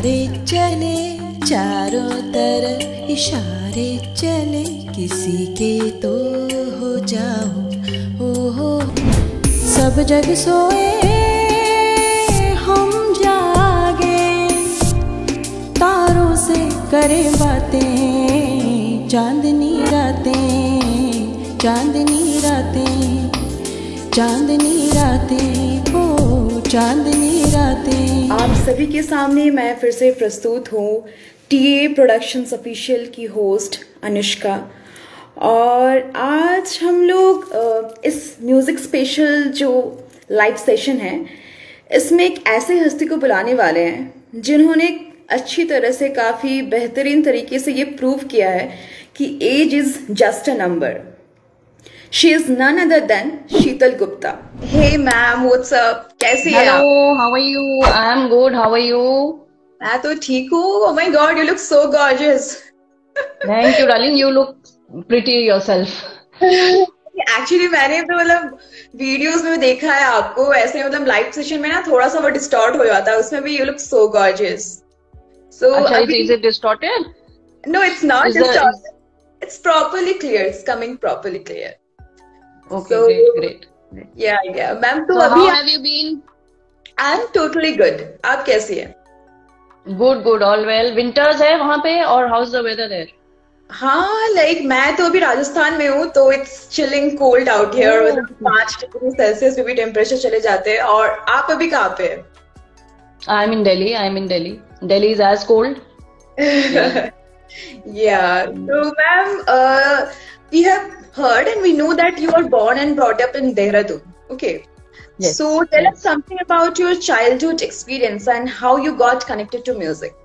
तारे चले चारों तरफ इशारे चले, किसी के तो हो जाओ ओ हो। सब जग सोए हम जागे, तारों से करें बातें, चांदनी रातें, चांदनी रातें, चांदनी रातें, हो चांदनी रातें। आप सभी के सामने मैं फिर से प्रस्तुत हूँ टीए प्रोडक्शंस ऑफिशियल की होस्ट अनुष्का। और आज हम लोग इस म्यूजिक स्पेशल जो लाइव सेशन है, इसमें एक ऐसे हस्ती को बुलाने वाले हैं जिन्होंने अच्छी तरह से काफी बेहतरीन तरीके से ये प्रूव किया है कि age is just a number. She is none other than Sheetal Gupta. Hey ma'am, what's up? कैसी हैं आप? Hello, how are you? I am good. How are you? मैं तो ठीक हूँ। Oh my God, you look so gorgeous. Thank you, darling. You look pretty yourself. Actually मैंने तो मतलब वीडियोस में देखा है आपको, ऐसे मतलब लाइव सेशन में ना थोड़ा सा वो डिस्टॉर्ट हो जाता है, उसमें भी you look so gorgeous. So अच्छा, is it distorted? No, it's not distorted. It's properly clear. It's coming properly clear. Okay, So, great. Yeah. Ma'am तो So अभी how have you been? I'm totally good. आप कैसी हैं? Good, all well. Winters है वहाँ पे और how's the weather there? हाँ, लाइक मैं तो अभी राजस्थान में हूँ, तो it's chilling cold out here. 5 degree Celsius पे भी टेम्परेचर चले जाते हैं। और आप अभी कहाँ पे हैं? I'm in Delhi. Delhi is as cold. Yeah. So ma'am, we have heard and we know that you are born and brought up in Dehradun. Okay. Yes. So tell us something about your childhood experience and how you got connected to music.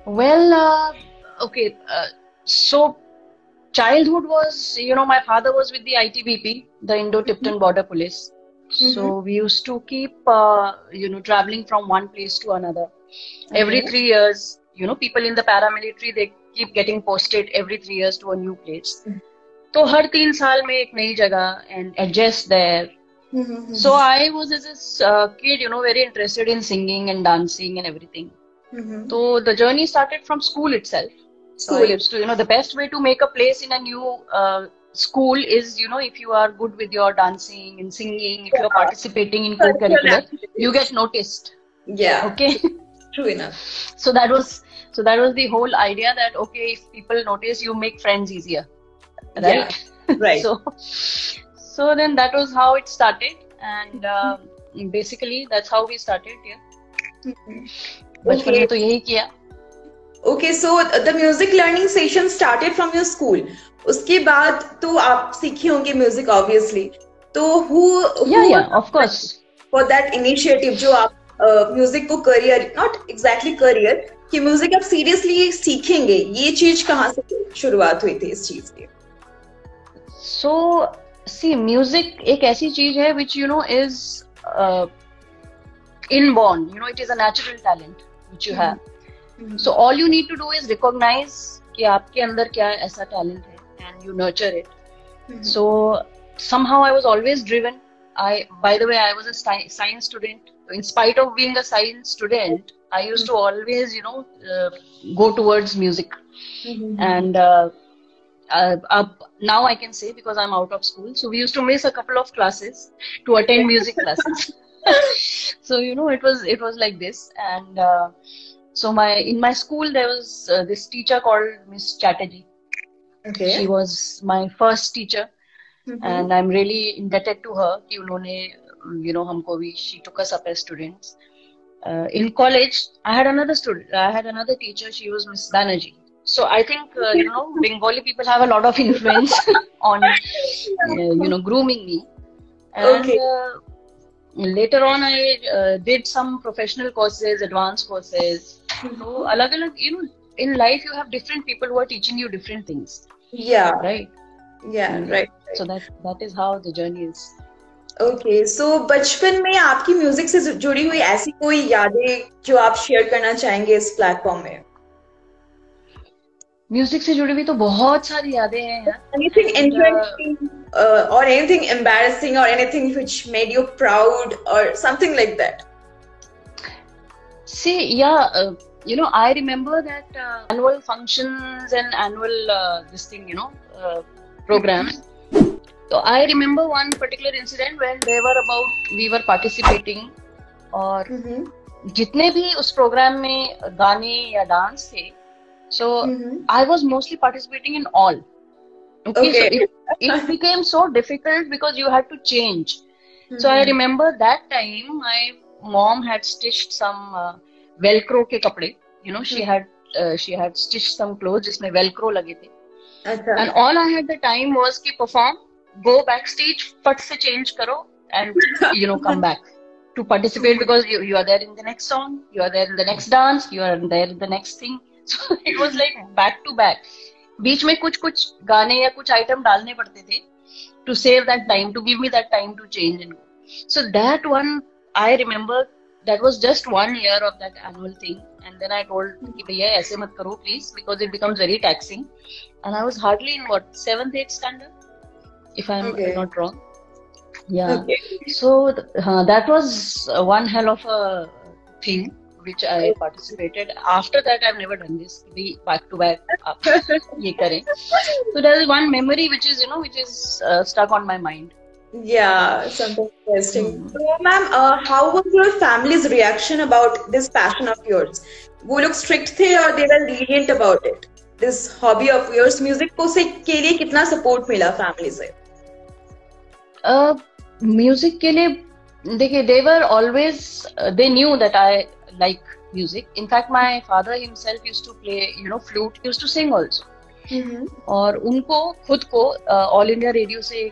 Well, okay. So childhood was, my father was with the ITBP, the Indo-Tibetan Border Police. So we used to keep, traveling from one place to another. Every 3 years, people in the paramilitary, they keep getting posted every 3 years to a new place. So हर 3 साल में एक नई जगह and adjust there. So I was as a kid, very interested in singing and dancing and everything. So the journey started from school itself. So I used to, the best way to make a place in a new school is, if you are good with your dancing and singing, if you are participating in co-curricular, you get noticed. Yeah. Okay. True enough. So that was the whole idea that, okay, if people notice, you make friends easier. Right? Yeah. Right. So then that was how it started. And basically, that's how we started. Yeah. बचपन में तो यही किया. Okay, so the music learning session started from your school. उसके बाद तो आप सीखी होंगी music obviously. तो who Yeah, of course. For that initiative जो आप म्यूजिक को करियर, नॉट एग्जैक्टली करियर, कि म्यूजिक आप सीरियसली सीखेंगे, ये चीज कहाँ से शुरुआत हुई थी इस चीज की? So see, music एक ऐसी चीज है which is inborn. It is a natural talent which you have. So all you need to do is recognize कि आपके अंदर क्या ऐसा talent है and you nurture it. So somehow I was always driven. By the way, I was a science student. In spite of being a science student, I used to always, go towards music. And now I can say, because I'm out of school, so we used to miss a couple of classes to attend music classes. So it was like this. And so in my school there was this teacher called Miss Chatterjee. Okay. She was my first teacher. And I'm really indebted to her कि उन्होंने हमको भी, she took us up as students. In college I had another teacher. She was Miss Banerjee. So I think Bengali people have a lot of influence on grooming me. And later on I did some professional courses, advanced courses. So alag-alag, in life you have different people who are teaching you different things. Yeah. Right. Yeah, right. So that is how the journey is. Okay, so बचपन में आपकी music से जुड़ी हुई ऐसी कोई यादें जो आप शेयर करना चाहेंगे इस प्लेटफॉर्म में? म्यूजिक से जुड़ी हुई तो बहुत सारी यादें हैं यार. Anything interesting or anything embarrassing or anything which made you proud or something like that? See, yeah, I remember that annual functions and annual this thing, programs. So I remember one particular incident when we were participating, और जितने भी उस programme में गाने या dance थे, so I was mostly participating in all. Okay. So it became so difficult because you had to change. So I remember that time my mom had stitched some Velcro के कपड़े, she had stitched some clothes जिसमें Velcro लगे थे. And all I had the time was कि perform, go backstage, फट से change करो and come back to participate because you are there in the next song, you are there in the next dance, you are there in the next thing. So it was like back to back. बीच में कुछ गाने या कुछ item डालने पड़ते थे to save that time, to give me that time to change and go. So that one, I remember, that was just 1 year of that annual thing. And then I told कि भैया ऐसे मत करो please, because it becomes very taxing. And I was hardly in 7th, 8th standard, if I'm not wrong. Yeah. Okay. So that was one hell of a thing which I participated. After that, I've never done this. Be back to back. ये करें. So there is one memory which is stuck on my mind. Yeah, something interesting. So, ma'am, how was your family's reaction about this passion of yours? वो लोग strict थे or they were lenient about it? This hobby of yours, music को से के लिए कितना support मिला family से? Music के लिए देखिए, they were always they knew that I like music. In fact, my father himself used to play, flute. He used to sing also. और उनको खुद को ऑल इंडिया रेडियो से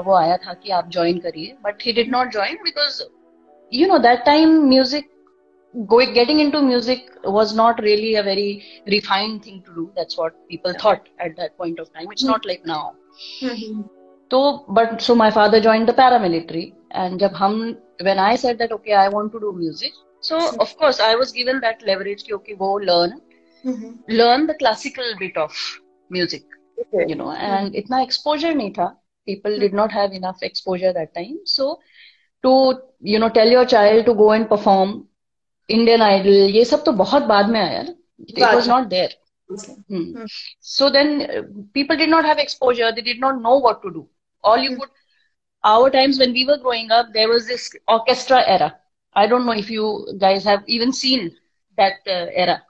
वो आया था कि आप ज्वाइन करिए, but he did not join because that time music getting into music was not really a very refined thing to do. That's what people thought at that point of time. It's not like now. So my father joined the paramilitary, and when I said that okay, I want to do music, so of course I was given that leverage कि okay, go learn the classical bit of music, and इतना exposure नहीं था. People did not have enough exposure that time. So to tell your child to go and perform Indian Idol, ये सब तो बहुत बाद में आया ना. It was not there. So then people did not have exposure. They did not know what to do. Our times when we were growing up, there was this orchestra era. I don't know if you guys have even seen that era.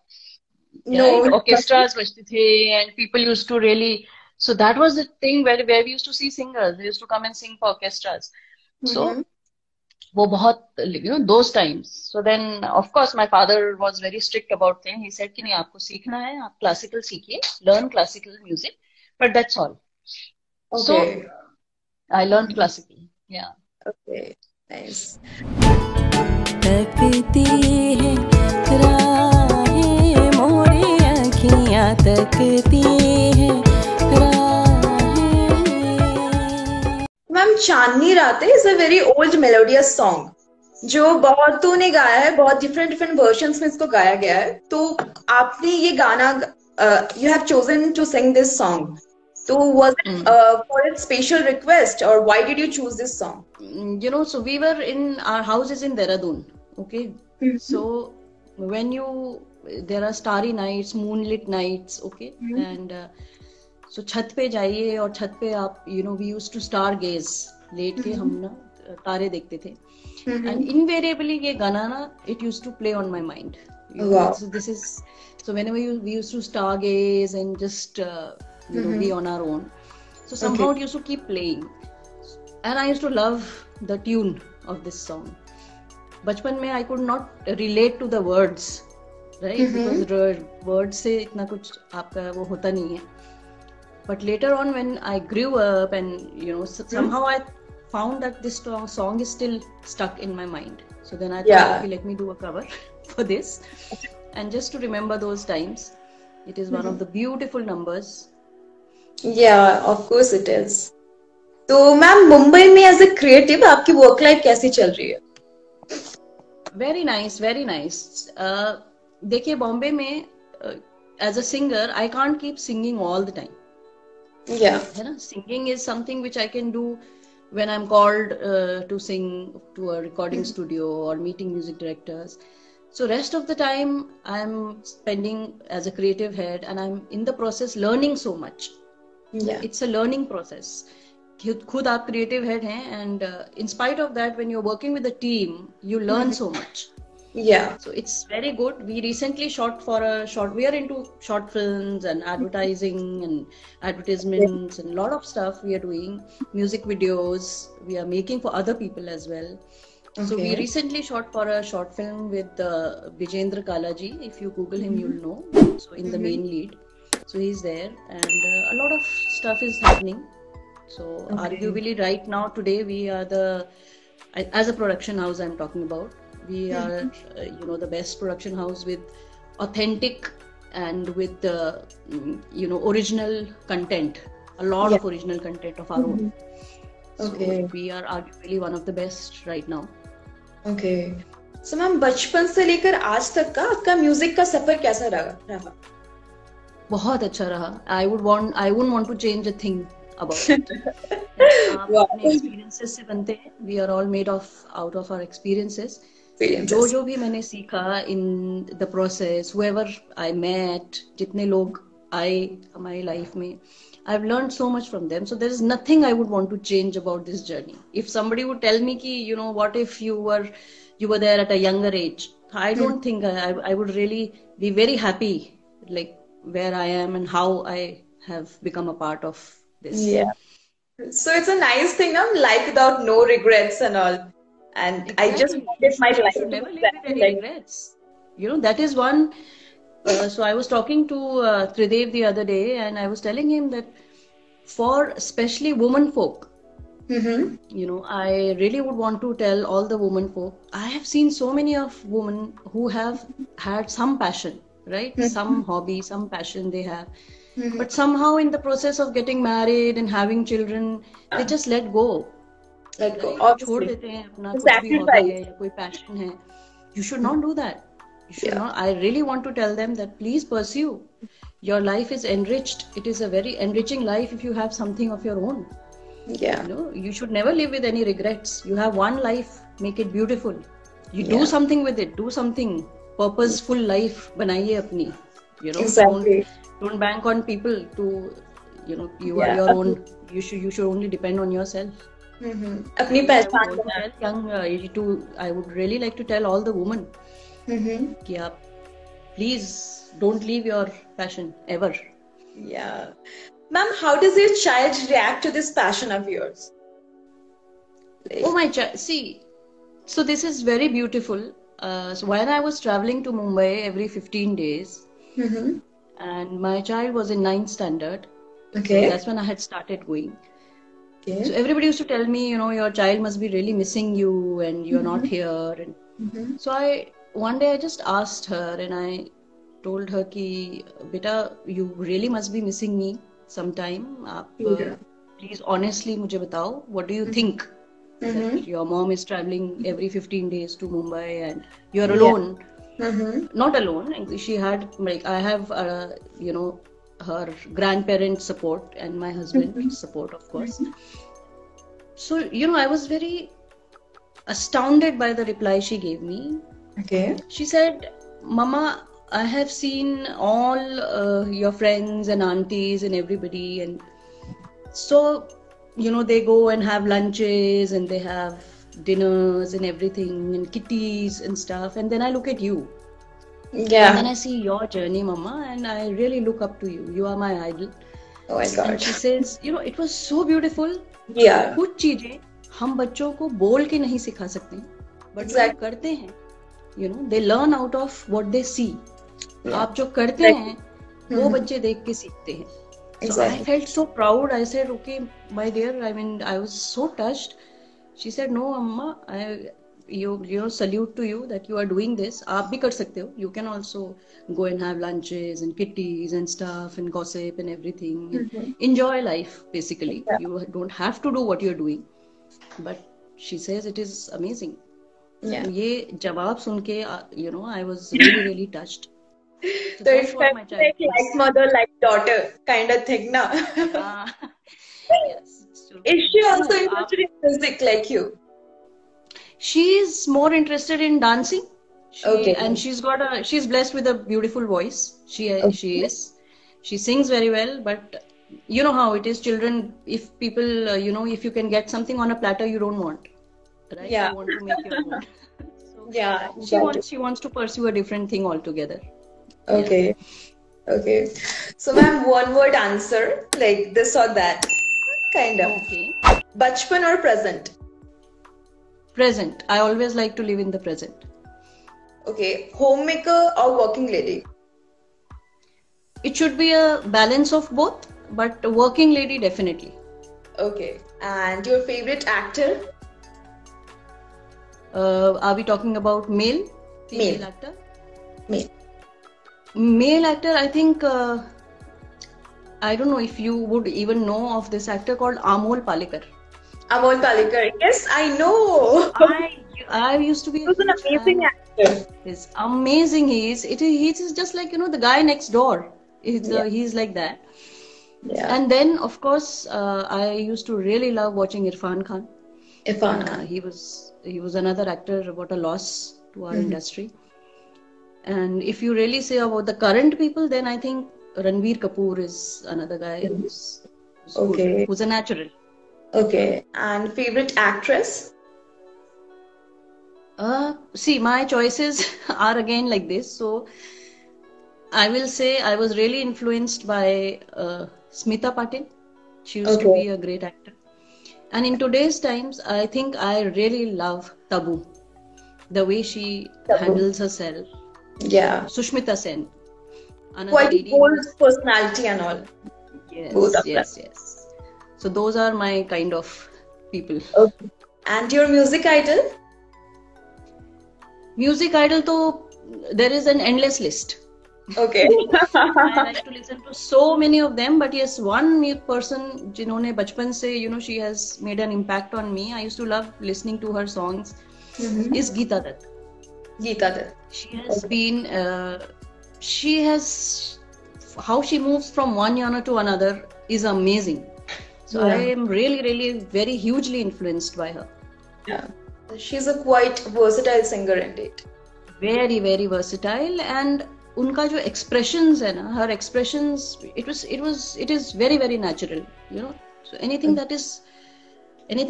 No, right? Orchestras बजते थे, and people used to really. So that was the thing where we used to see singers. They used to come and sing for orchestras. So वो बहुत those times. So then of course my father was very strict about things. He said कि नहीं, आपको सीखना है, आप classical सीखिए, learn classical music, but that's all. So I learned classical. Yeah. Okay, nice. तकती है राहें मोरी आँखियाँ तकती हैं मैम, चांदनी रातें is a very old melodious song जो बहुतों ने गाया है, बहुत different versions में इसको गाया गया है. तो आपने ये गाना you have chosen to sing this song. So was it for its special request, or why did you choose this song? So we were in our houses in Dehradun. Okay. So when there are starry nights, moonlit nights, okay, and so छत पे जाइए और छत पे आप we used to stargaze, late के हम ना तारे देखते थे, and invariably ये गाना ना it used to play on my mind. So whenever we used to stargaze and just be on our own, so somehow it used to keep playing, and I used to love the tune of this song. बचपन में I could not relate to the words, right? Because words से इतना कुछ आपका वो होता नहीं है. But later on when I grew up and somehow I found that this song is still stuck in my mind. So then I thought, okay, let me do a cover for this, and just to remember those times. It is one of the beautiful numbers. Yeah, of course it is. तो ma'am, Mumbai में as a creative आपकी work life कैसी चल रही है? Very nice, very nice. देखिए, बॉम्बे में as a singer I can't keep singing all the time. Yeah. है ना? Singing is something which I can do when I'm called to sing to a recording studio or meeting music directors. So rest of the time I'm spending as a creative head, and I'm in the process learning so much. Yeah. It's a learning process. खुद आप creative head हैं, and in spite of that, when you're working with a team, you learn so much. Yeah. So it's very good. We recently shot for a short. We are into short films and advertising and advertisements and a lot of stuff we are doing. Music videos we are making for other people as well. So we recently shot for a short film with Vijendra Kalaji. If you Google him, you'll know. So in the main lead. So he's there, and a lot of stuff is happening. So arguably right now, today, we are as a production house I'm talking about, we are the best production house with authentic and with original content, a lot of original content of our own. So we are arguably one of the best right now. Okay. So ma'am, बचपन से लेकर आज तक का आपका music का सफर कैसा रहा? बहुत अच्छा रहा. I wouldn't want to change a thing about it. आप अपने experiences से बनते हैं. We are all made out of our experiences. जो भी मैंने सीखा in the process, whoever I met, जितने लोग आए हमारी लाइफ में, I've learned so much from them. So there is nothing I would want to change about this journey. If somebody would tell me ki, what if you were there at a younger age, I don't think I would really be very happy, like where I am and how I have become a part of this. Yeah. So it's a nice thing, life without no regrets and all. And exactly. I just wanted my life to never live with any regrets. That is one. So I was talking to Tridev the other day, and I was telling him that for especially women folk, I really would want to tell all the women folk, I have seen so many of women who have had some passion, right? Some hobby, some passion they have. But somehow in the process of getting married and having children, they just let go. छोड़ देते हैं अपना कुछ भी hobby है या कोई passion है. You should not do that. You should not. I really want to tell them that please pursue. Your life is enriched. It is a very enriching life if you have something of your own. Yeah. You should never live with any regrets. You have one life. Make it beautiful. You do something with it. Do something purposeful life. बनाइए अपनी. Exactly. Don't bank on people to. You are your own. You should only depend on yourself. अपनी पहचान. I would really like to tell all the women कि आप please don't leave your passion ever. Yeah. Ma'am, how does your child react to this passion of yours? Oh, my child. See, so this is very beautiful. So when I was traveling to Mumbai every 15 days, and my child was in 9th standard. Okay. So that's when I had started going. Okay. So everybody used to tell me, your child must be really missing you and you're not here. And so one day I just asked her and I told her ki, beta, you really must be missing me sometime. Please honestly mujhe batao, what do you think? That your mom is traveling every 15 days to Mumbai and you're alone. Not alone. She had, I have, her grandparents' support and my husband's support, of course. So, I was very astounded by the reply she gave me. Okay. She said, Mama, I have seen all your friends and aunties and everybody, and so, they go and have lunches and they have dinners and everything and kitties and stuff, and then I look at you. Yeah. And then I see your journey, Mama, and I really look up to you. You are my idol. Oh my God. And she says, it was so beautiful. Yeah. कुछ चीजें हम बच्चों को बोल के नहीं सिखा सकते, but जो करते हैं, they learn out of what they see. आप जो करते हैं, वो बच्चे देख के सीखते हैं. So I felt so proud. I said, okay, my dear, I was so touched. She said, no, Amma, salute to you that you are doing this. आप भी कर सकते हो. You can also go and have lunches and kitties and stuff and gossip and everything. And enjoy life, basically. Yeah. You don't have to do what you're doing. But she says it is amazing. Yeah. ये जवाब सुन के, I was really, really touched. So it's like mother, like daughter kind of thing, na? Yes. So, is she also interested in music like you? She is more interested in dancing. Okay. And she's blessed with a beautiful voice. Okay. She sings very well, but you know how it is, children. If people, if you can get something on a platter, you don't want, right? Yeah. You want to make your own. So Yeah, got it. she wants to pursue a different thing altogether. Yeah. Okay. Okay. So, ma'am, one word answer, like this or that, kind of. Okay. Bachpan or present? Present. I always like to live in the present. Okay. Homemaker or working lady? It should be a balance of both, but a working lady definitely. Okay. And your favorite actor? Are we talking about male, female Male. actor? Male. Male actor, I think, I don't know if you would even know of this actor called Amol Palekar. Amol Palekar. Yes, I know. I used to be He a was an huge amazing fan. actor. He's amazing. He's just like, the guy next door. Yeah. He's like that. Yeah. And then, of course, I used to really love watching Irfan Khan. Irfan Khan. He was another actor. What a loss to our industry. And if you really say about the current people, then I think Ranveer Kapoor is another guy who's Okay. good, who's a natural. Okay. And favorite actress? See, my choices are again like this. So I will say I was really influenced by Smita Patil. She used to be a great actor. And in today's times, I think I really love Tabu. The way she handles herself. Yeah. Sushmita Sen. Another Quite lady. bold personality and all. Both of Yes. So those are my kind of people. Okay. And your music idol? Music idol, though, there is an endless list. Okay. I like to listen to so many of them, but yes, one person, जिन्होंने बचपन से, she has made an impact on me. I used to love listening to her songs. Is Geeta Dutt. Geeta Dutt. She has been, how she moves from one genre to another is amazing. So I am really, really very hugely influenced by her. Yeah. She's a quite versatile singer indeed. Very, very versatile, and उनका जो expressions है ना, her expressions, it is very, very natural, So anything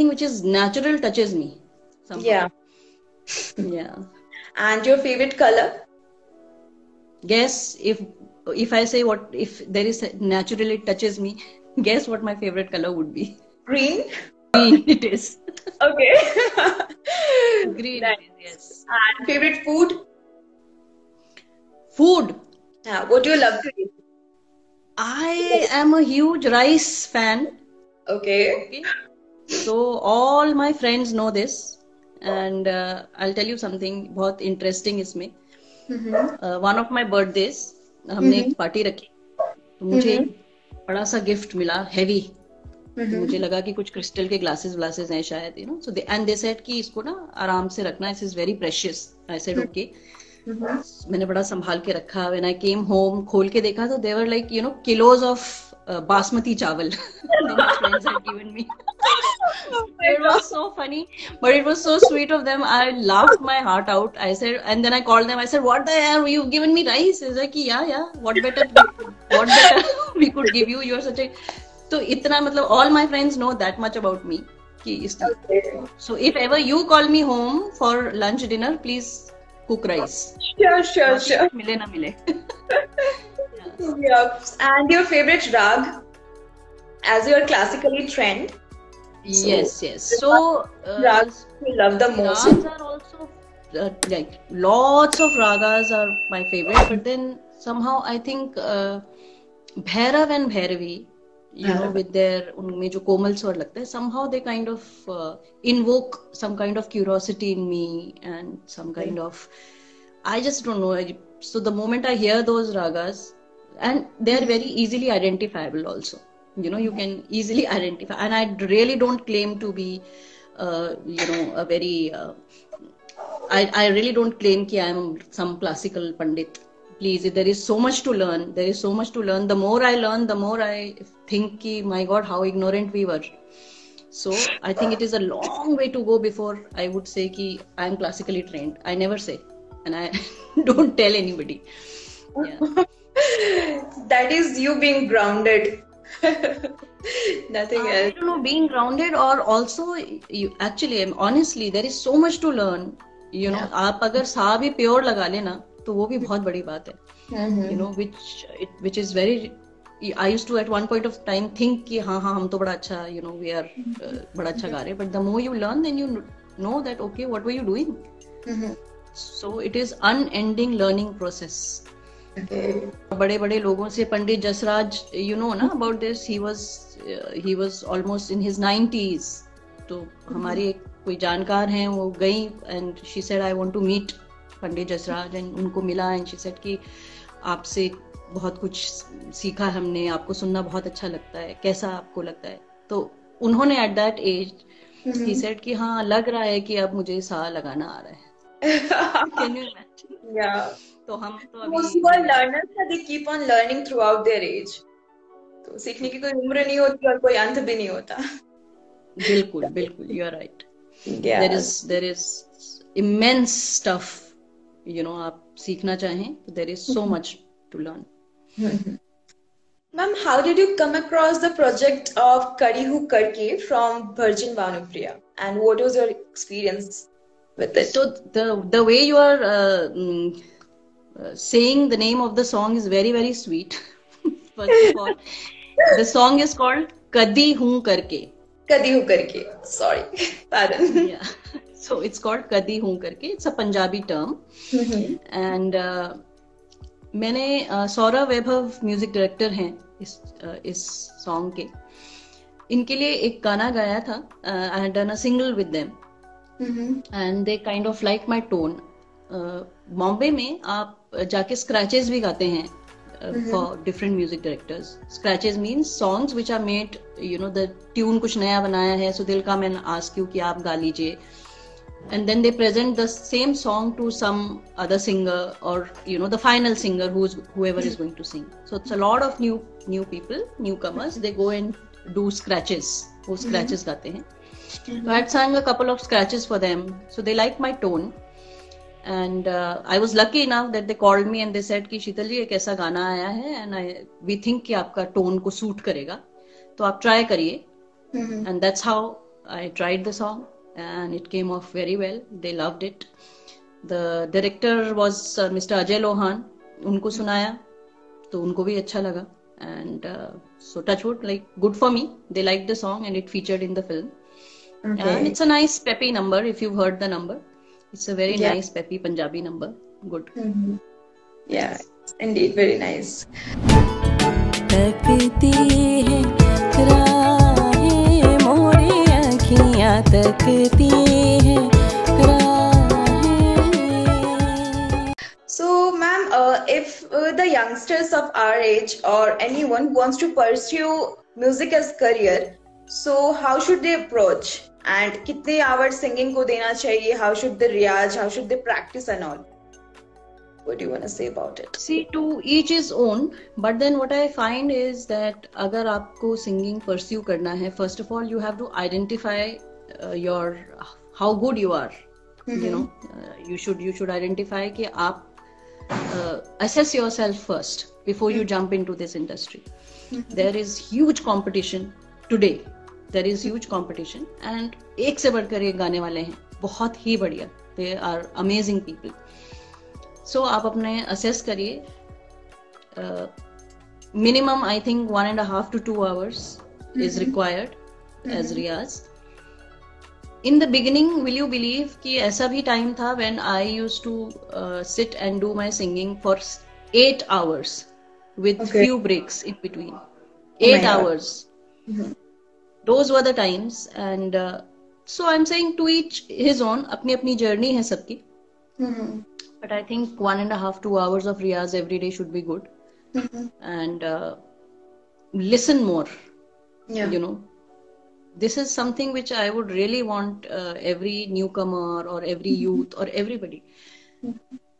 which is natural touches me somehow. Yeah. Yeah. And your favorite color? Guess if I say if there is natural it touches me, guess what my favorite color would be? Green? Green it is. Okay. Green Nice. it is, yes. And favorite food? Food. Yeah. What do you love to eat? I am a huge rice fan. Okay. So all my friends know this, and I'll tell you something बहुत interesting इसमें. One of my birthdays, हमने एक party रखी, तो मुझे एक बड़ा सा गिफ्ट मिला, हेवी. मुझे लगा कि कुछ क्रिस्टल के ग्लासेस हैं शायद, so and they said कि इसको ना आराम से रखना, this is very precious. I said okay. मैंने बड़ा संभाल के रखा. When I came home, खोल के देखा तो they were like, kilos of basmati chawal that my friends had given me. It was so funny, but it was so sweet of them. I laughed my heart out. I said, and then I called them. I said, "What the hell? You've given me rice?" He's like, "Yeah. What better we could give you? You're such a..." So इतना मतलब all my friends know that much about me. So if ever you call me home for lunch dinner, please cook rice. Sure. मिले ना मिले. Yeah. And your favorite rag, as you're classically trained. Yes. So Rags you love the most. ragas are also like lots of ragas are my favorite, but then somehow I think Bhairav and Bhairavi, with their उनमें जो कोमल स्वर लगता है, somehow they kind of invoke some kind of curiosity in me and some kind of, I just don't know. So the moment I hear those ragas, and they are very easily identifiable also. You can easily identify, and I really don't claim to be, a very. I really don't claim that I am some classical pandit. Please, there is so much to learn. The more I learn, the more I think, my God, how ignorant we were. So I think it is a long way to go before I would say that I am classically trained. I never say. and I don't tell anybody. Yeah. That is you being grounded. Nothing I else. don't know, being grounded, or also you actually, honestly, there is so much to learn. You know, आप अगर सा भी pure लगा लेना तो वो भी बहुत बड़ी बात है. You know, which is very. I used to at one point of time think कि हाँ हम तो बड़ा अच्छा, you know, we are बड़ा अच्छा गा रहे. But the more you learn, then you know that okay, what were you doing? So it is unending learning process. Okay. बड़े बड़े लोगों से, पंडित जसराज, you know ना about this, he was almost in his 90s. तो हमारी एक कोई जानकार हैं, वो गई and she said I want to meet Pandit Jasraj, and उनको मिला and she said कि आपसे बहुत कुछ सीखा हमने, आपको सुनना बहुत अच्छा लगता है, कैसा आपको लगता है. तो उन्होंने at that age he said कि हाँ लग रहा है कि अब मुझे सा लगाना आ रहा है. Can you imagine? Yeah. तो हम तो अभी Most who are learners, they keep on learning throughout their age. तो सीखने की कोई उम्र नहीं होती और कोई अंत भी नहीं होता. बिल्कुल बिल्कुल, you are right. Yeah. There is immense stuff, you know, आप सीखना चाहें तो there is so much to learn. Ma'am, how did you come across the project of Kadi Hu Karke from Virgin Bhanupriya, and what was your experience with it? So the way you are saying the name of the song is very very sweet. First of all, the song is called Kadi Hu Karke. Kadi Hu Karke. Sorry, pardon. Yeah. So it's called Kadi Hu Karke. It's a Punjabi term. And मैंने सौरभ वैभव music director हैं इस song के, इनके लिए एक गाना गाया था. I had done a single with them and they kind of like my tone. Bombay में आप जाके स्क्रैचेस भी गाते हैं for different music directors. Scratches means songs which are made, you know, the tune कुछ नया बनाया है, सो दिल का मैन आस्क यू कि आप गा लीजिए, and then they present the same song to some other singer, or you know, the final singer whoever is going to sing. So it's a lot of new people, newcomers, they go and do scratches. वो scratches गाते हैं. So I had sung a couple of scratches for them, so they liked my tone, and I was lucky enough that they called me and they said कि शीतल जी एक ऐसा गाना आया है and we think कि आपका tone को suit करेगा, तो आप try करिए. And that's how I tried the song. And it came off very well. They loved it. The director was Mr. Ajay Lohan. उनको सुनाया तो उनको भी अच्छा लगा. And so touch wood, like good for me. They liked the song and it featured in the film. Okay. And it's a nice peppy number. If you've heard the number, it's a very nice peppy Punjabi number. Good. Yeah, indeed, very nice. तकती है राहें मोरी अखियाँ तकती हैं राहें. So, ma'am, if the youngsters of our age or anyone wants to pursue music as career, so how should they approach? And कितने hours singing को देना चाहिए? How should they riyaj? How should they practice and all? What do you want to say about it? See, to each his own. But then what I find is that अगर आपको singing pursue करना है, first of all you have to identify your how good you are. You know, you should identify कि आप assess yourself first before you jump into this industry. There is huge competition today. There is huge competition and एक से बढ़कर एक गाने वाले हैं, बहुत ही बढ़िया. They are amazing people. So आप अपने assess करिए. Minimum I think 1.5 to 2 hours is required as riyaz. In the beginning, will you believe कि ऐसा भी time था when I used to sit and do my singing for 8 hours with few breaks in between. 8 hours. Those were the times, and so I'm saying to each his own. अपनी अपनी journey है सबकी. But I think 1.5 to 2 hours of riyaz every day should be good. And listen more. You know, this is something which I would really want every newcomer or every youth or everybody.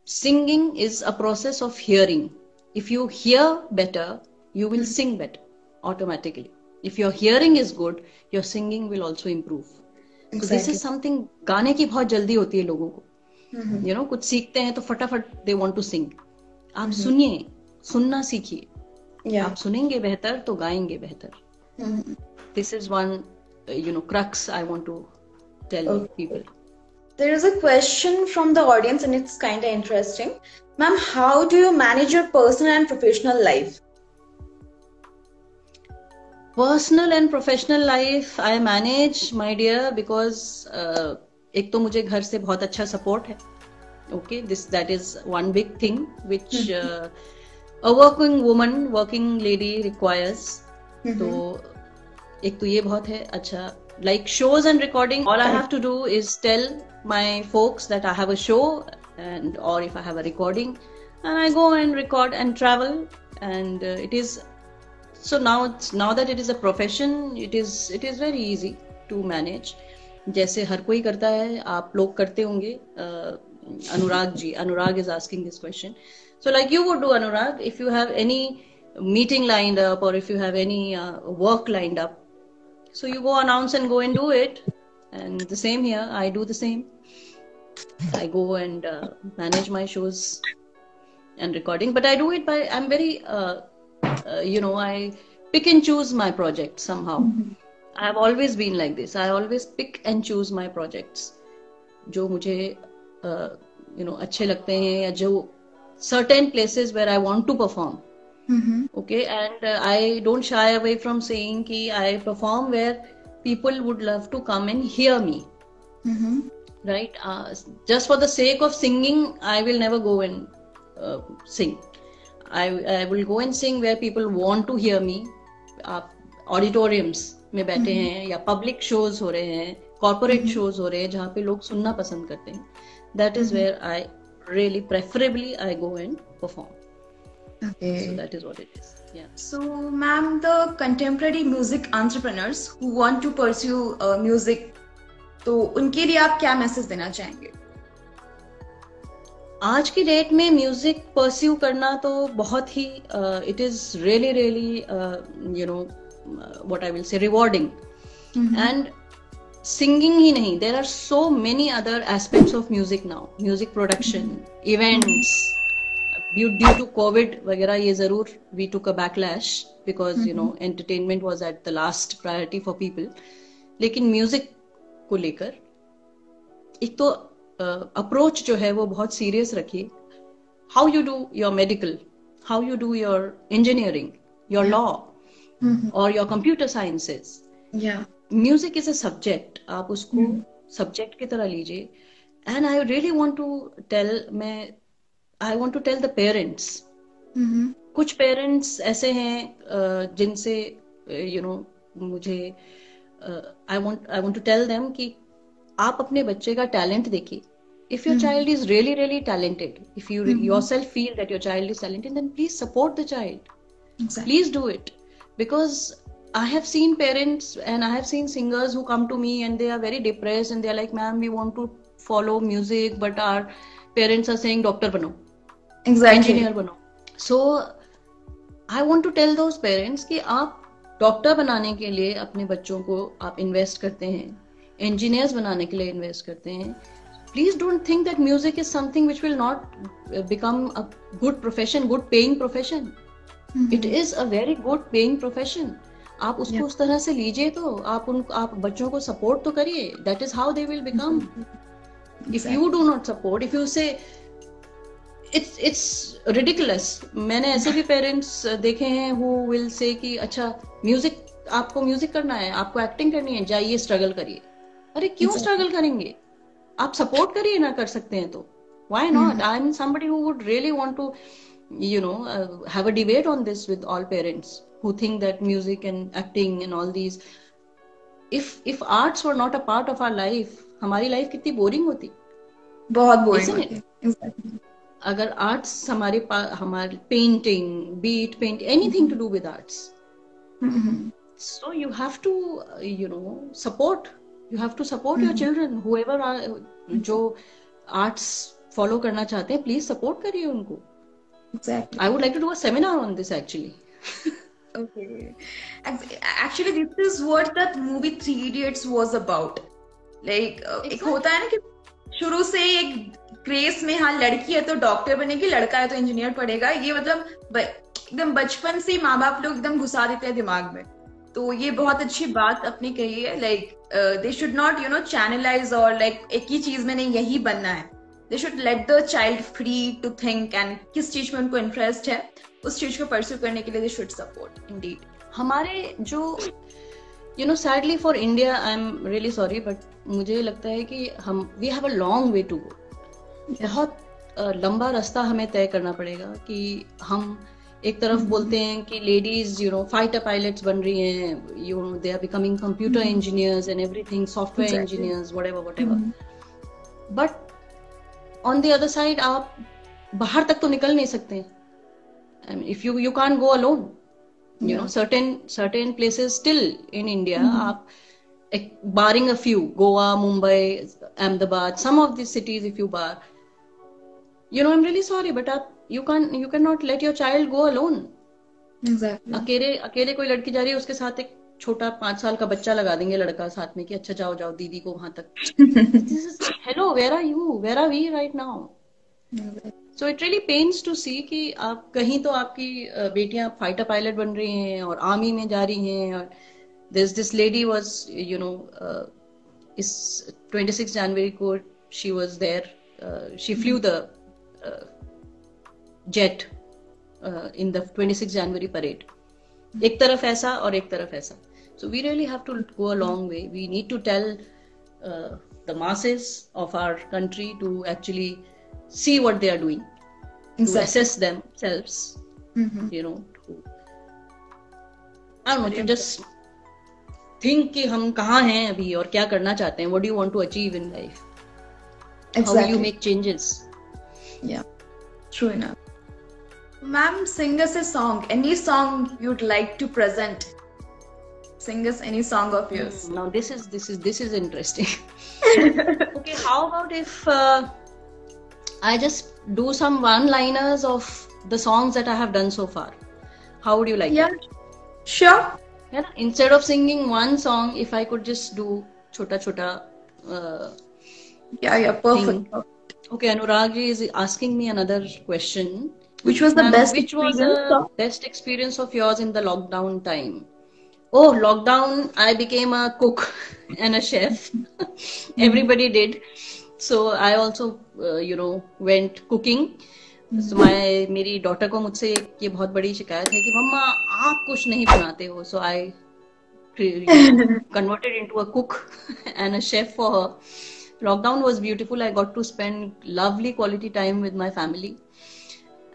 Singing is a process of hearing. If you hear better, you will sing better automatically. If your hearing is good, your singing will also improve. So this is something गाने की बहुत जल्दी होती है लोगों को. You know, कुछ सीखते हैं तो फटाफट दे वांट टू सिंग. आप सुनिए, सुनना सीखिए. Yeah. आप सुनेंगे बेहतर तो गाएंगे बेहतर. This is one, crux I want to tell people. There is a question from the audience and it's kind of interesting. Ma'am, how do you manage your personal and professional life? Personal and professional life I manage, my dear, because एक तो मुझे घर से बहुत अच्छा support है. Okay, that is one big thing which a working woman, working lady requires. तो एक तो ये बहुत है अच्छा. Like shows and recording, all I have to do is tell my folks that I have a show, and or if I have a recording, and I go and record and travel, and it is so now that it is a profession, it is very easy to manage. जैसे हर कोई करता है, आप लोग करते होंगे. Anurag is asking this question. So like you would do, Anurag, if you have any meeting lined up or if you have any work lined up, so you go announce and go and do it. And the same here, I do the same. I go and manage my shows and recording, but I do it by, I'm very I pick and choose my projects somehow. I have always been like this. I always pick and choose my projects जो मुझे अच्छे लगते हैं, या जो certain places where I want to perform. Okay, and I don't shy away from saying कि I perform where people would love to come and hear me. Right? Just for the sake of singing, I will never go and sing. I will go and sing where people want to hear me. Auditoriums में बैठे हैं, या public shows हो रहे हैं, corporate shows हो रहे हैं, जहाँ पे लोग सुनना पसंद करते हैं. That is where I really, preferably, I go and perform. Okay. So that is what it is. Yeah. So, ma'am, the contemporary music entrepreneurs who want to pursue music, तो उनके लिए आप क्या मैसेज देना चाहेंगे? आज की डेट में म्यूजिक परस्यू करना तो बहुत ही it is really really what I will say, rewarding. And singing ही नहीं, there are so many other aspects of music now. Music production, events. Due to COVID वगैरह ये जरूर we took a backlash because entertainment was at the last priority for people. लेकिन music को लेकर एक तो अप्रोच जो है वो बहुत सीरियस रखिए. How you do your medical, how you do your engineering, your law, or your computer sciences. Yeah. Music is a subject. आप उसको subject की तरह लीजिए. And I really want to tell, I want to tell the parents. कुछ parents ऐसे हैं जिनसे मुझे I want to tell them कि आप अपने बच्चे का talent देखिए. If your child is really really talented, if you yourself feel that your child is talented, then please support the child. Exactly. Please do it. Because I have seen parents and I have seen singers who come to me and they are very depressed and they are like, ma'am, we want to follow music, but our parents are saying doctor bano, engineer bano. So I want to tell those parents कि आप doctor बनाने के लिए अपने बच्चों को आप invest करते हैं, engineers बनाने के लिए इन्वेस्ट करते हैं. Please don't think that music is something which will not become a good profession, good paying profession. It is a very good paying profession. आप उसको उस तरह से लीजिए, तो आप बच्चों को सपोर्ट तो करिए. That is how they will become. If you do not support, if you say it's ridiculous. मैंने ऐसे भी पेरेंट्स देखे हैं who will say कि अच्छा म्यूजिक, आपको म्यूजिक करना है, आपको एक्टिंग करनी है, जाइए स्ट्रगल करिए. अरे क्यों स्ट्रगल करेंगे? आप सपोर्ट करिए ना, कर सकते हैं तो. Why not? I am somebody who would really want to have a debate on this with all parents who think that music and acting and all these, if arts were not a part of our life, हमारी life कितनी boring होती. बहुत boring होती. Exactly. अगर arts हमारे painting, beat paint, anything to do with arts, so you have to support your children, whoever जो arts follow करना चाहते हैं, प्लीज सपोर्ट करिए उनको. Exactly. I would like to do a seminar on this actually. Okay. Actually, this is what that movie Three Idiots was about. Like, एक होता है ना कि शुरू से एक क्रेज में, हाँ लड़की है तो डॉक्टर बनेगी, लड़का है तो इंजीनियर पढ़ेगा, ये मतलब एकदम बचपन से माँ बाप लोग एकदम घुसा देते हैं दिमाग में। तो ये बहुत अच्छी बात अपनी कही है, like they should not channelise और लाइक एक ही चीज में नहीं यही बनना है। They should let the child free to think and किस चीज में उनको इंटरेस्ट है उस चीज को परस्यू करने के लिए दे शुड सपोर्ट। इंडीड हमारे जो sadly for India, I am really sorry, but मुझे लगता है कि we have a long way to go. बहुत लंबा रास्ता हमें तय करना पड़ेगा कि हम एक तरफ बोलते हैं कि लेडीज फाइटर पायलट्स बन रही हैं, they are becoming computer engineers and everything, software engineers, whatever, but on the other side आप बाहर तक तो निकल नहीं सकते। I mean, if you can't go alone, certain places still in India, आप barring a few, Goa, Mumbai, Ahmedabad, some of these cities, if you bar, I'm really sorry, but you cannot let your child go alone. Exactly. अकेले कोई लड़की जा रही है, उसके साथ एक छोटा 5 साल का बच्चा लगा देंगे लड़का साथ में कि अच्छा जाओ दीदी को वहां तक। Hello, where are you? Where are we right now? So it really pains to see कि आप कहीं तो आपकी बेटियां फाइटर पायलट बन रही हैं और आर्मी में जा रही हैं, और this lady was इस 26 जनवरी को she was there, she flew the jet in the 26 January parade. एक तरफ ऐसा और एक तरफ ऐसा. So we really have to go a long way. We need to tell the masses of our country to actually see what they are doing, to assess themselves, to, I don't know, to just think कि हम कहाँ हैं अभी और क्या करना चाहते हैं. What do you want to achieve in life? How will you make changes? Yeah, true enough. Ma'am, sing us a song. Any song you'd like to present? Sing us any song of yours. Now this is interesting. Okay, how about if I just do some one-liners of the songs that I have done so far? How would you like that? Sure. Yeah, instead of singing one song, if I could just do chota perfect. thing. Okay, Anurag ji is asking me another question. Which was the best best experience of yours in the lockdown time? Oh, lockdown, I became a cook and a chef. Everybody did. So I also, went cooking. So मेरी daughter को मुझसे ये बहुत बड़ी शिकायत है कि मम्मा आप कुछ नहीं बनाते हो. So I converted into a cook and a chef for her. Lockdown was beautiful. I got to spend lovely quality time with my family.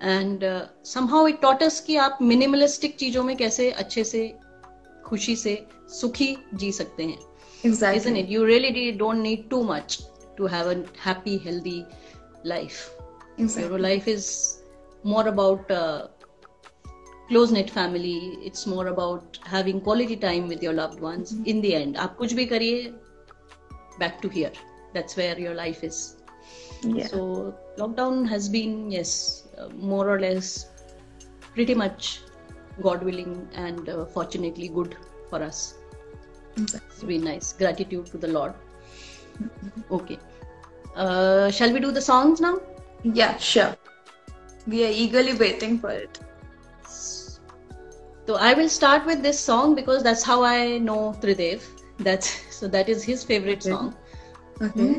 And somehow it taught us कि आप minimalistic चीजों में कैसे अच्छे से, खुशी से, सुखी जी सकते हैं. Exactly. Isn't it? You really don't need too much to have a happy, healthy life. Exactly. Life is more about close-knit family. It's more about having quality time with your loved ones. In the end, आप कुछ भी करिए, back to here. That's where your life is. Yeah. So lockdown has been, yes, more or less pretty much God willing and fortunately good for us. Exactly. It's been nice. Gratitude to the Lord. Okay. Shall we do the songs now? Yeah, sure. We are eagerly waiting for it. So I will start with this song because that's how I know Tridev. That is his favorite song. Okay.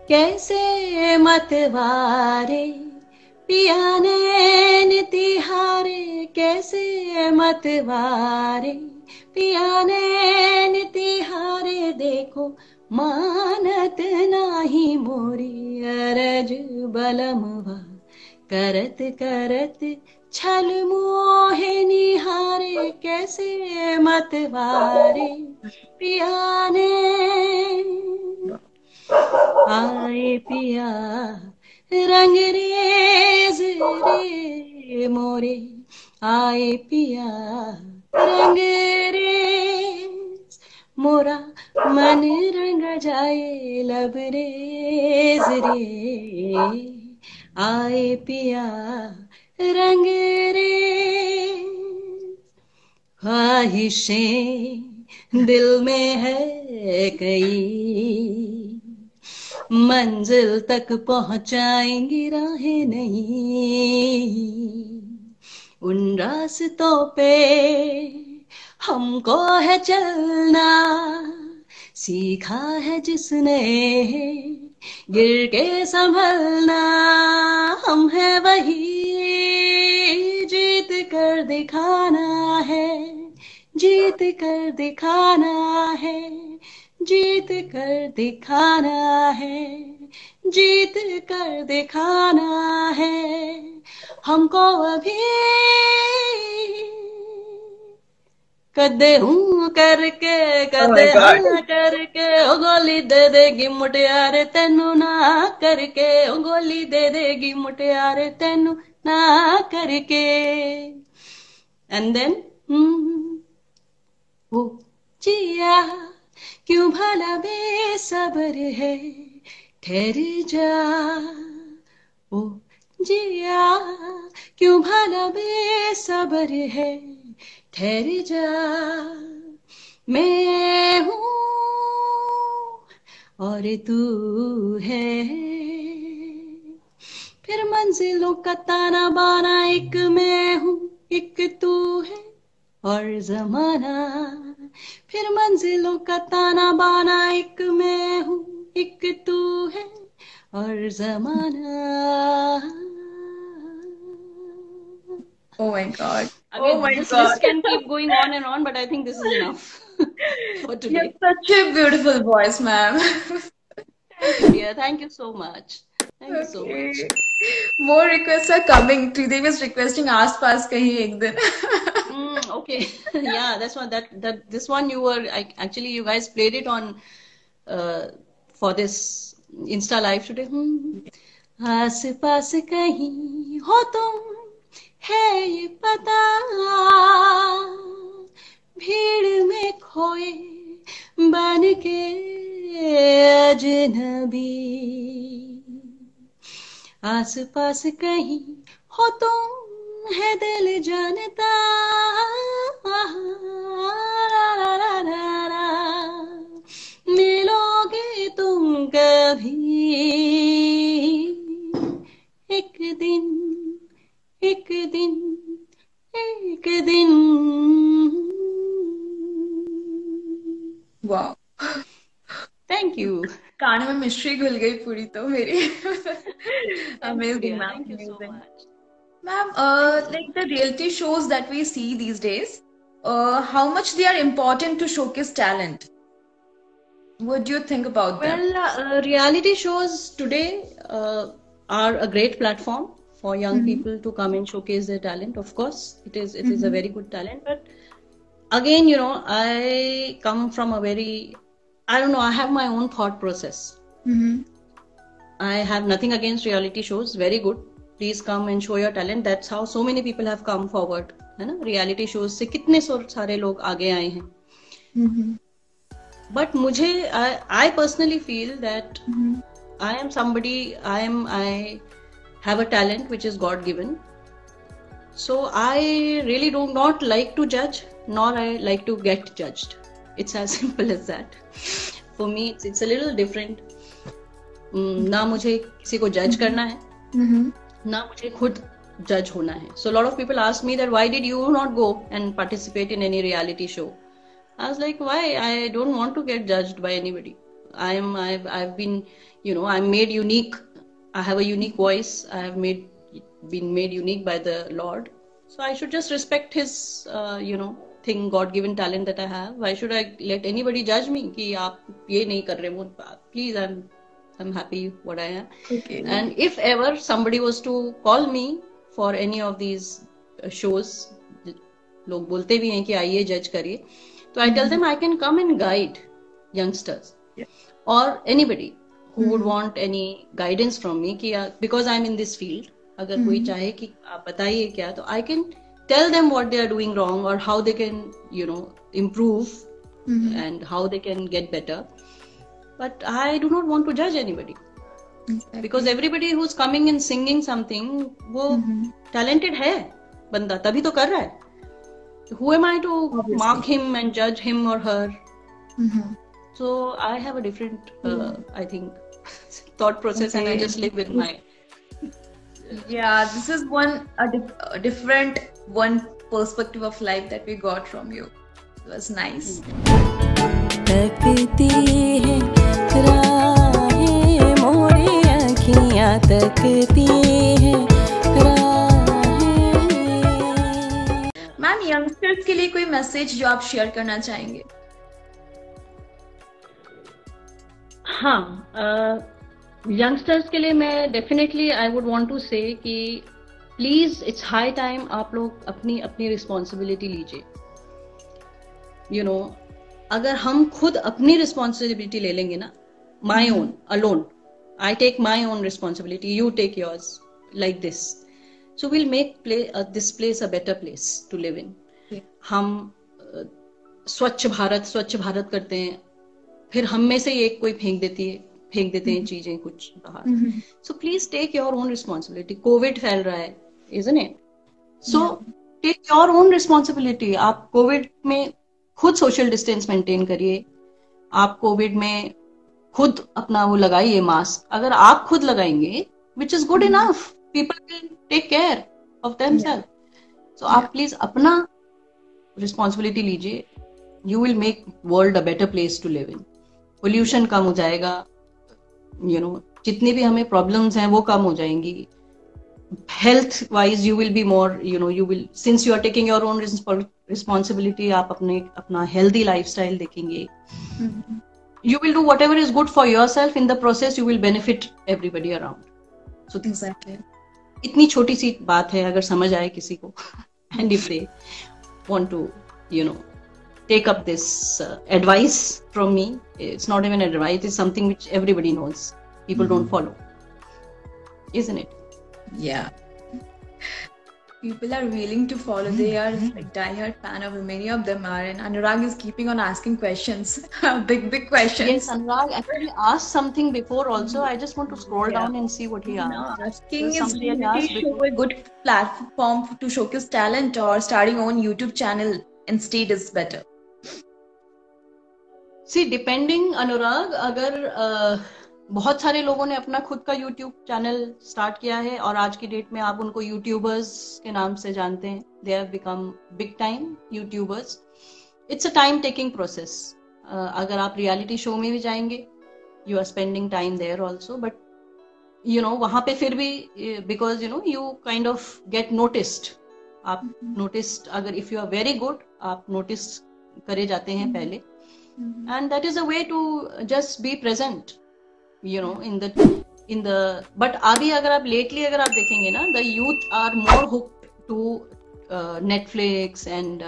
कैसे मतवारे पियाने तिहारे, कैसे मतवारे पियाने तिहारे, देखो मानत नाही मोरी अरज बलमवा, करत करत छल मोहे निहारे, कैसे मतवारे पियाने आए पिया रंगरेज रे मोरे, आए पिया रंगरेज मोरा, मन रंग जाए लबरेज रे, आए पिया रंगरेज. ख्वाहिशें दिल में है कई, मंजिल तक पहुंचाएंगी राहें नहीं, उन रास्तों पे हमको है चलना, सीखा है जिसने गिर के संभलना, हम है वही जीत कर दिखाना है, जीत कर दिखाना है, जीत कर दिखाना है, जीत कर दिखाना है हमको अभी, कदे हूं करके कदे हाँ करके ओ गोली दे देगी मुटियारे तेनू ना करके, ओ गोली दे देगी मुटियारे तेनू ना करके। एंड देन ओ जिया क्यों भला बेसब्र है, ठहर जा, ओ जिया क्यों भला बेसब्र है, ठहर जा, मैं हूँ और तू है, फिर मंजिलों का ताना बाना, एक मैं हूँ एक तू है और जमाना, फिर मंजिलों का ताना बाना, एक मैं हूँ एक तू है और जमाना। Oh my God. Again, Oh my this God. list can keep going on and on, but I think this is enough for You today. have such a beautiful voice, ma'am. Thank you, dear. Thank you so much. Thank you so much. More requests are coming. Tridevi is requesting आस पास कहीं एक दिन. Okay. Yeah, that's one. That this one you were actually you guys played it on for this Insta live today. आस पास कहीं हो तुम है ये पता, भीड़ में खोए बन के अजनबी, आस पास कहीं हो तुम है दिल जानता, मिलोगे तुम कभी एक दिन, एक दिन, एक दिन। Wow. Thank you. कान में मिश्री घुल गई पूरी तो मेरी. Amazing, ma'am. Thank you so Amazing. much. Ma'am, like the reality shows that we see these days, how much they are important to showcase talent? What do you think about them? Well, reality shows today are a great platform for young people to come and showcase their talent. Of course, it is a very good talent. But again, you know, I come from a very, I don't know, I have my own thought process. I have nothing against reality shows. Very good. Please come and show your talent. That's how so many people have come forward. है ना? Reality shows से कितने सारे लोग आगे आए हैं. But मुझे, I personally feel that I am somebody, I have a talent which is God given. So I really do not like to judge, nor I like to get judged. It's as simple as that. For me, it's a little different. ना मुझे किसी को judge करना है, ना मुझे खुद judge होना है. So a lot of people ask me that why did you not go and participate in any reality show? I was like, why? I don't want to get judged by anybody. I've been, you know, I'm made unique. I have a unique voice. I have been made unique by the Lord. So I should just respect His, you know, thing, God-given talent that I have. Why should I let anybody judge me? कि आप ये नहीं कर रहे हो. Please, I'm happy what I am. Okay. And if ever somebody was to call me for any of these shows, लोग बोलते भी हैं कि आइए जज करिए. So I tell them I can come and guide youngsters or anybody who would want any guidance from me कि because I'm in this field, अगर कोई चाहे कि आप बताइए क्या, तो I can tell them what they are doing wrong or how they can, you know, improve and how they can get better. But I do not want to judge anybody. Exactly. Because everybody who's coming and singing something, वो talented है बंदा, तभी तो कर रहा है. Who am I to mark him and judge him or her? So I have a different, I think, thought process, and I Okay. just live with my. Yeah, this is a different one perspective of life that we got from you. It was nice. तकती है राहें मोरी अखियाँ तकती हैं राहें. Ma'am, youngsters के लिए कोई message जो आप शेयर करना चाहेंगे? हाँ, यंगस्टर्स के लिए मैं definitely I would want to say कि प्लीज इट्स हाई टाइम आप लोग अपनी अपनी रिस्पॉन्सिबिलिटी लीजिए. यू नो, अगर हम खुद अपनी रिस्पॉन्सिबिलिटी ले लेंगे ना, my own alone, I take my own responsibility, you take yours, like this, so will make this place a better place to live in. हम स्वच्छ भारत करते हैं, फिर हम में से एक कोई फेंक देते हैं चीजें कुछ बाहर. So please take your own responsibility. COVID फैल रहा है, isn't it? So take your own responsibility. आप कोविड में खुद सोशल डिस्टेंस मेंटेन करिए. आप कोविड में खुद अपना वो लगाइए मास्क. अगर आप खुद लगाएंगे, which is good enough, people will take care of themselves. So आप प्लीज अपना रिस्पॉन्सिबिलिटी लीजिए. You will make world a better place to live in. Pollution कम हो जाएगा, यू नो, जितनी भी हमें प्रॉब्लम्स हैं वो कम हो जाएंगी. Health wise you will be more, you know, you will, since you are taking your own responsibility, आप अपना हेल्दी लाइफस्टाइल देखेंगे. You will do whatever is good for yourself. In the process, you will benefit everybody around. So Exactly. इतनी छोटी सी बात है, अगर समझ आए किसी को, and if they want to, you know, take up this advice from me, it's not even advice, it's something which everybody knows. People don't follow, isn't it? Yeah. People are willing to follow. They are like diehard fan of it. Many of them are, and Anurag is keeping on asking questions, big questions. Yes, Anurag actually asked something before also. I just want to scroll down and see what he asked. Asking So is somebody had really asked show a good platform to showcase talent, or starting on YouTube channel instead is better. See, depending, Anurag, अगर बहुत सारे लोगों ने अपना खुद का YouTube channel start किया है और आज की डेट में आप उनको यूट्यूबर्स के नाम से जानते हैं. They have become big time YouTubers. It's a time taking process. अगर आप रियलिटी शो में भी जाएंगे, you are spending time there also, but you know, वहां पे फिर भी, because you know, you kind of get noticed. आप नोटिस्ड, अगर if you are very good, आप नोटिस करे जाते हैं पहले. And that is a way to just be present, you know, in the but अभी अगर आप lately अगर आप देखेंगे ना, the youth are more hooked to Netflix and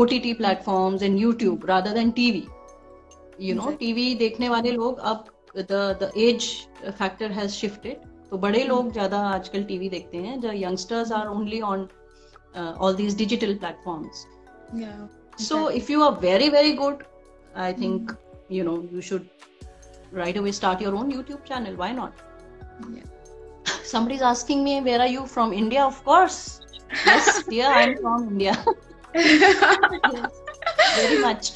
OTT platforms and YouTube rather than TV. You know, TV देखने वाले लोग अब the age factor has shifted. तो बड़े लोग ज्यादा आजकल TV देखते हैं. The youngsters are only on all these digital platforms. Yeah. So if you are very very good, I think you know, you should right away start your own YouTube channel. Why not? Yeah. Somebody's asking me, where are you from? India? Of course. Yes, dear, I'm from India. Yes, very much.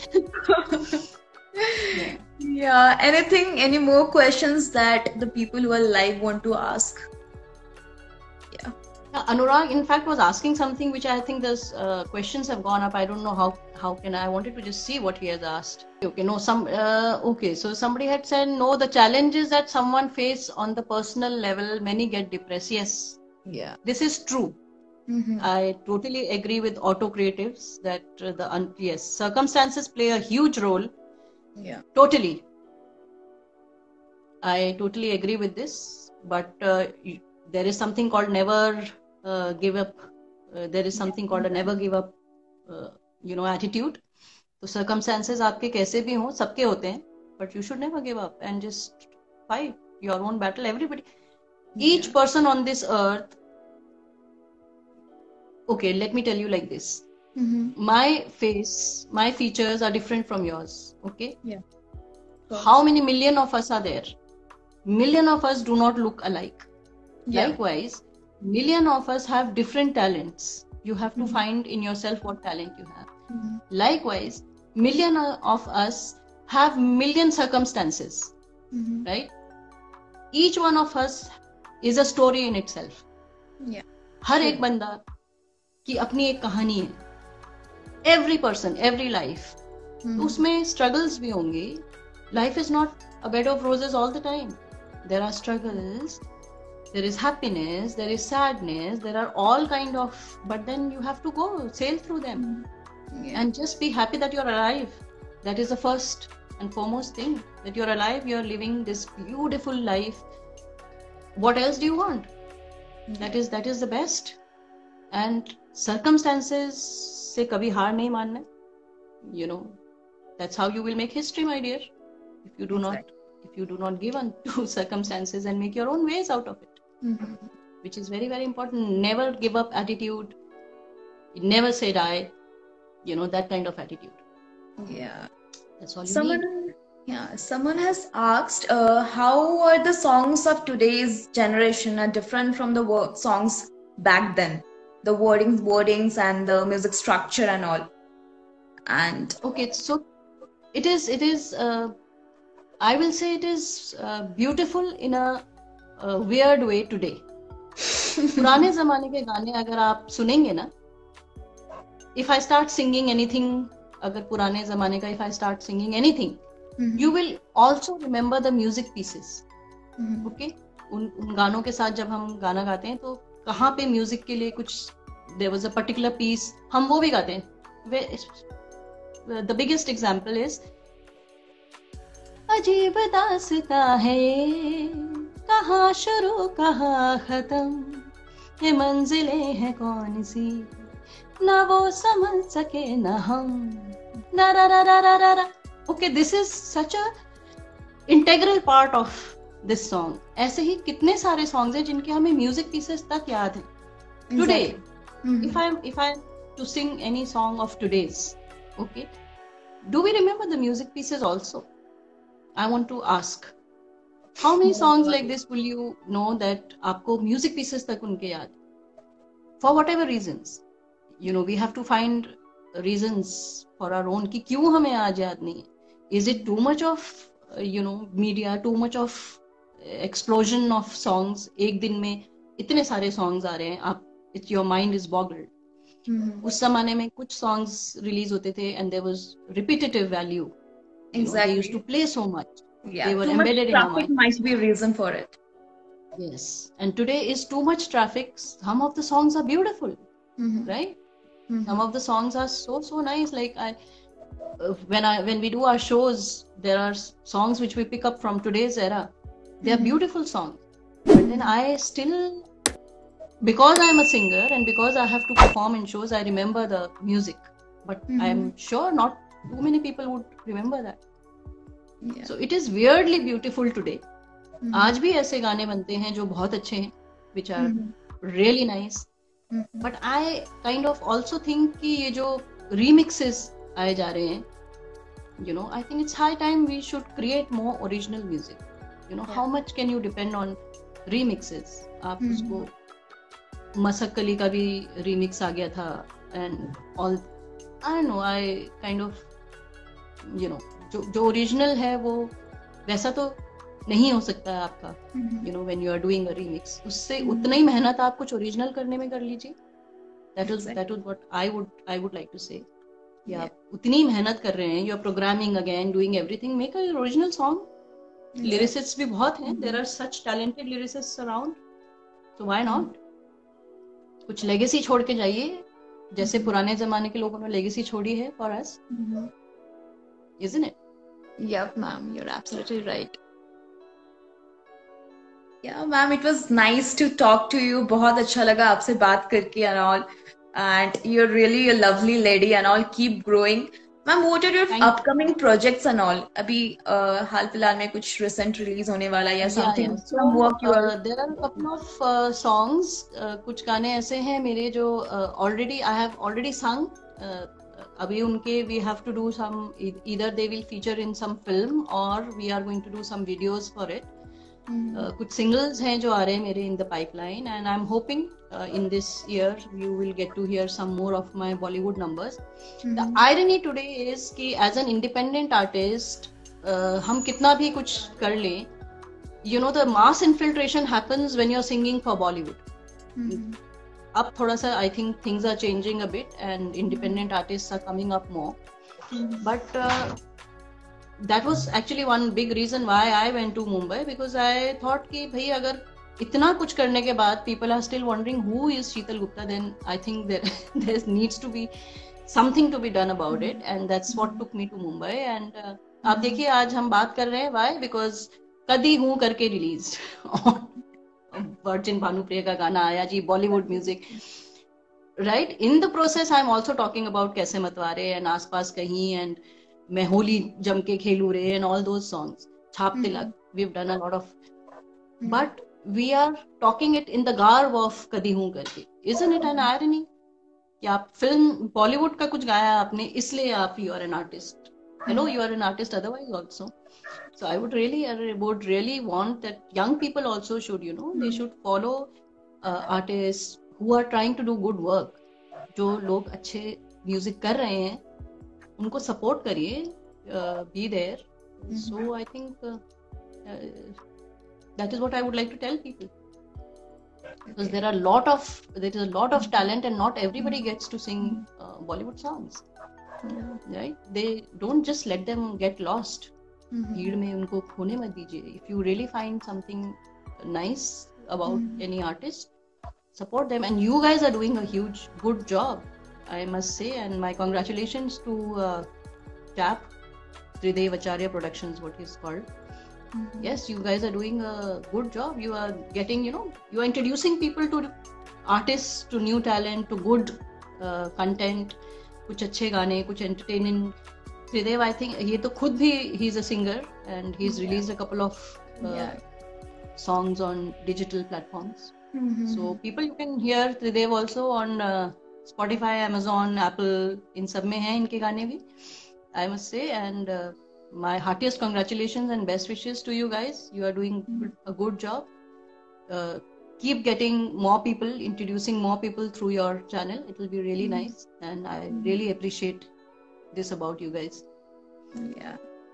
Yeah. Any more questions that the people who are live want to ask? Anurag, in fact, was asking something which I think those questions have gone up. I don't know how can I wanted to just see what he has asked. Okay, no, okay. So somebody had said, no, the challenges that someone face on the personal level, many get depressed. Yes, Yeah. this is true. I totally agree with auto creatives that yes, circumstances play a huge role. Yeah. Totally. I totally agree with this, but there is something called never give up. There is something called a never give up, you know, attitude. So circumstances आपके कैसे भी हों, सबके होते हैं, but you should never give up and just fight your own battle. Everybody, each person on this earth. Okay, let me tell you like this. My face, my features are different from yours. Okay. Yeah. How many million of us are there? Million of us do not look alike. Yeah. Likewise, million of us have different talents. You have to find in yourself what talent you have. Likewise, million of us have million circumstances, right? each one of us is a story in itself. Yeah. हर एक बंदा की अपनी एक कहानी है. Every person, every life. तो उसमें struggles भी होंगे. Life is not a bed of roses all the time. There are struggles, there is happiness, there is sadness, there are all kind of, but then you have to go sail through them. Yeah. And just be happy that you're alive. That is the first and foremost thing, that you're alive, you're living this beautiful life. What else do you want? That is the best. And circumstances से कभी हार नहीं मानना. You know, that's how you will make history, my dear. If you do not give unto circumstances and make your own ways out of it, which is very, very important. Never give up attitude. Never say die. You know, that kind of attitude. Yeah. That's all you need. Someone has asked, how are the songs of today's generation are different from the songs back then? The wordings and the music structure and all. And okay, so it is. I will say it is beautiful in a weird way today. पुराने जमाने के गाने अगर आप सुनेंगे ना, if I start singing anything, अगर पुराने जमाने का if I start singing anything, you will also remember the music pieces. Okay? उन गानों के साथ जब हम गाना गाते हैं तो कहाँ पे म्यूजिक के लिए कुछ there was a particular piece, हम वो भी गाते हैं. The biggest example is अजीब दास्ता है ये, कहाँ शुरू कहाँ खत्म, ये मंजिलें हैं कौन सी, ना वो समझ सके ना हम, ना रा रा रा रा रा. Okay, this is such a integral part of this song. ऐसे ही कितने सारे songs हैं जिनके हमें music pieces तक याद हैं. Today, if I to sing any song of today's, okay, do we remember the music pieces also? I want to ask, how many songs like this will you know that आपको music pieces तक उनके याद? For whatever reasons, you know, we have to find reasons for our own कि क्यों हमें आज याद नहीं है. Is it too much of media, too much of explosion of songs? एक दिन में इतने सारे songs आ रहे हैं, आप your mind is boggled. उस जमाने में कुछ songs release होते थे and there was repetitive value. Exactly. They used to play so much. Yeah, they were too much embedded in our traffic mind. might be a reason for it. Yes, and today is too much traffic. Some of the songs are beautiful, right? Some of the songs are so nice. Like when we do our shows, there are songs which we pick up from today's era. They are beautiful songs. But then I still, because I am a singer and because I have to perform in shows, I remember the music. But I am sure not too many people would remember that. Yeah. So it is weirdly beautiful today. आज भी ऐसे गाने बनते हैं जो बहुत अच्छे हैं, which are really nice. But I kind of also think कि ये जो remixes आए जा रहे हैं, you know, I think it's high time we should create more original music. You know, how much can you depend on remixes? आप उसको मसक अली का भी remix आ गया था and all. I don't know, I kind of, you know, जो original है वो वैसा तो नहीं हो सकता है आपका. You know, when you are doing a remix, उससे उतना ही मेहनत आप कुछ original करने में कर लीजिए. That is what I would like to say. या आप उतनी मेहनत कर रहे हैं, you are programming again, doing everything, make a original song. Lyricists भी बहुत हैं. There are such talented lyricists around. So why not? कुछ legacy छोड़ के जाइए, जैसे पुराने जमाने के लोगों ने legacy छोड़ी है for us. Isn't it? Yep, ma'am, you're absolutely right. Yeah, ma'am, it was nice to talk to you. बहुत अच्छा लगा आपसे बात करके and all. And you're really a lovely lady and all. Keep growing. Ma'am, what are your upcoming projects and all? अभी हाल फिलहाल में कुछ recent release होने वाला या something? So, there are a couple of songs. कुछ गाने ऐसे हैं मेरे जो I have already sung. अभी उनके we have to do some, either they will feature in some film or we are going to do some videos for it. कुछ singles हैं जो आ रहे हैं मेरे in the pipeline, and I'm hoping in this year you will get to hear some more of my Bollywood numbers. The irony today is कि as an independent artist हम कितना भी कुछ कर लें, you know, the mass infiltration happens when you're singing for Bollywood. Up thoda sa, I think things are changing a bit and independent artists are coming up more. But that was actually one big reason why I went to Mumbai, because I thought कि भाई अगर इतना कुछ करने के बाद people are still wondering who is Sheetal Gupta, then I think there needs to be something to be done about it, and that's what took me to Mumbai. And आप देखिए आज हम बात कर रहे हैं, why? Because कदी हूँ करके रिलीज वर्जिन भानुप्रिया का गाना आया जी, Bollywood music, right. In the process I am also talking about कैसे मतवारे एंड आस पास कहीं एंड मैं होली जम के खेलू रे and all those songs, Chhap Tilak, we have done a lot of, but we are talking it in the garb of कदी हूँ करके. इजंट इट एन आयरनी कि आप फिल्म बॉलीवुड का कुछ गाया आपने, इसलिए आप you are an artist. Hello, you are an artist otherwise also. So I would really want that young people also should, you know, they should follow artists who are trying to do good work. जो लोग अच्छे music कर रहे हैं उनको support करिए, be there. So I think that is what I would like to tell people, because there is a lot of talent and not everybody gets to sing Bollywood songs. Right? They don't just let them get lost. भीड़ में उनको खोने मत दीजिए. If you really find something nice about any artist, support them. And you guys are doing a good job, I must say. And my congratulations to Tap Tridev Acharya Productions, what he's called. Yes, you guys are doing a good job. You are getting, you know, you are introducing people to artists, to new talent, to good content. कुछ अच्छे गाने, कुछ entertaining. Tridev, I think ये तो खुद भी he's a singer and he's released a couple of songs on digital platforms. So people, you can hear Tridev also on Spotify, Amazon, Apple, इन सब में हैं इनके गाने भी, I must say. And my heartiest congratulations and best wishes to you guys. You are doing a good job. Keep getting more people, introducing more people through your channel. It will be really nice, and I really appreciate this about you guys. Yeah.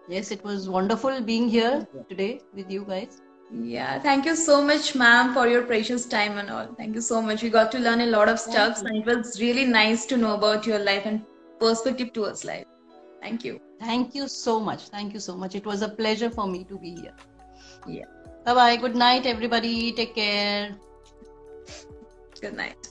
Yes, it was wonderful being here today with you guys. Yeah, thank you so much, ma'am, for your precious time and all. Thank you so much. We got to learn a lot of stuff, and it was really nice to know about your life and perspective towards life. Thank you. Thank you so much. Thank you so much. It was a pleasure for me to be here. Yeah. Bye-bye. Good night, everybody. Take care. Good night.